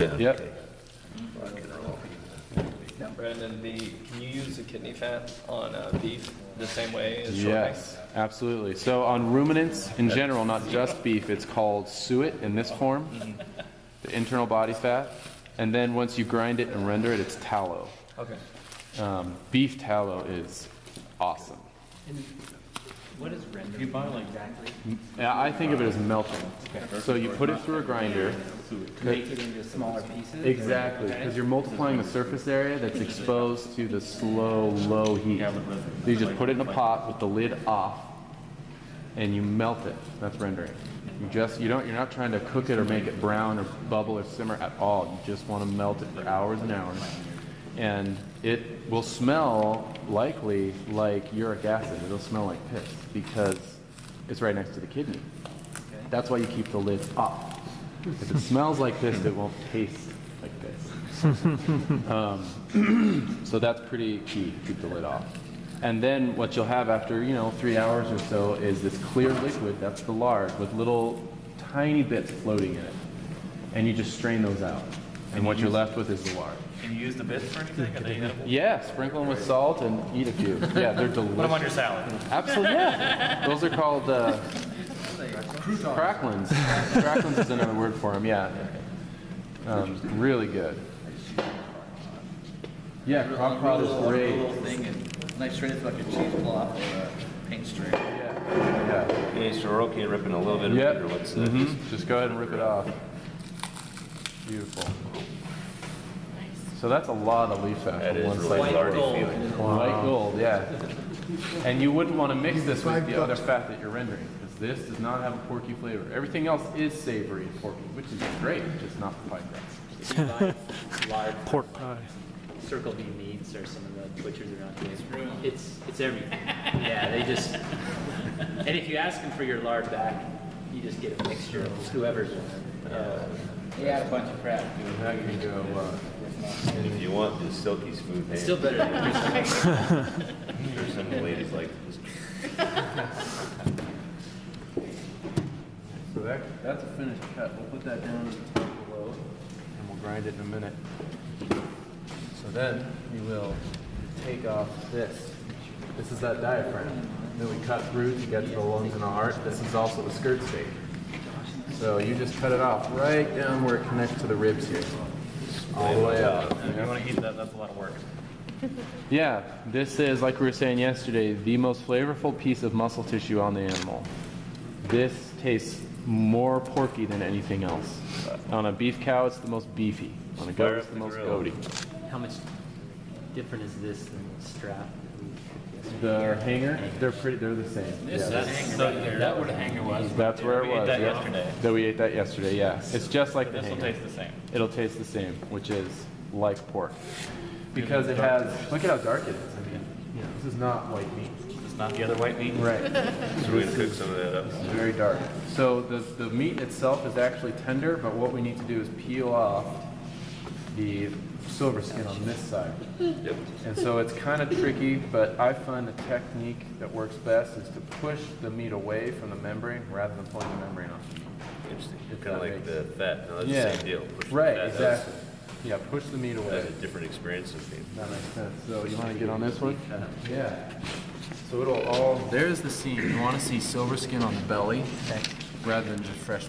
Yep. Brandon, can you use the kidney fat on beef the same way as short Yes, absolutely. So on ruminants in general, not just beef, it's called suet in this form, the internal body fat. And then once you grind it and render it, it's tallow. Okay. Beef tallow is awesome. What is render? You buy like exactly? Yeah, I think of it as melting. So you put it through a grinder. Make it into smaller pieces? Exactly, because you're multiplying the surface area that's exposed to the slow, low heat. So you just put it in a pot with the lid off, and you melt it. That's rendering. You're not trying to cook it or make it brown or bubble or simmer at all. You just want to melt it for hours and hours. And it will smell likely like uric acid. It'll smell like piss because it's right next to the kidney. That's why you keep the lid off. If it smells like piss, it won't taste like piss. So that's pretty key, keep the lid off. And then what you'll have after, 3 hours or so is this clear liquid, that's the lard, with little tiny bits floating in it. And you just strain those out. And what you're left with is the lard. Can you use the bits for anything? Are they edible? Yeah, sprinkle them with salt and eat a few. Yeah, they're delicious. Put them on your salad. Absolutely, yeah. Those are called cracklins. Cracklins is another word for them, yeah. Really good. Yeah, crock pot is great. Little thing and nice shredded like a cheesecloth or a paint strip. Yeah. Okay, so we're okay ripping a little bit of Yep. it, or what's Just go ahead and rip it off. Beautiful. So that's a lot of leaf fat That from is one really side. lardy feeling. White gold, yeah. And you wouldn't want to mix this with the other fat that you're rendering, because this does not have a porky flavor. Everything else is savory and porky, which is great, just not the pie crust. If you buy large Pork pie. Circle V meats or some of the butchers around here, it's everything. Yeah, they just, and if you ask them for your lard back, you just get a mixture of whoever's. They add a bunch of crap to it. That can go, And if you want the silky smooth hand, It's still better than I'm sure some ladies like this. so that's a finished cut. We'll put that down at the top below, and we'll grind it in a minute. So then we will take off this. This is that diaphragm that we cut through to get to the lungs and the heart. This is also the skirt steak. So you just cut it off right down where it connects to the ribs here. All the way up. If you want to eat that, that's a lot of work. Yeah, this is, like we were saying yesterday, the most flavorful piece of muscle tissue on the animal. This tastes more porky than anything else. On a beef cow, it's the most beefy. On a goat, it's the most goaty. How much different is this than the strap? The hanger, they're the same. This Yeah, is that where the hanger was. that's where it We ate was. that yeah. yesterday. That we ate that yesterday, yeah. It's just like the This will hanger. taste the same. It'll taste the same, which is like pork. Because it has, look at how dark it is. I mean, this is not white meat. It's not the other white meat. Right. So we're gonna cook some of that up. It's very dark. So the meat itself is actually tender, but what we need to do is peel off the silver skin on this side. Yep. And so it's kind of tricky, but I find the technique that works best is to push the meat away from the membrane rather than pulling the membrane off. Interesting. If Kind of that like makes the fat. No, that's Yeah. the same deal. Push the Right, fat. exactly. Yeah, push the meat away. That's a different experience with me. That makes sense. So you want to get on this one? Yeah. So it'll all, there's the seam. You want to see silver skin on the belly rather than just fresh meat.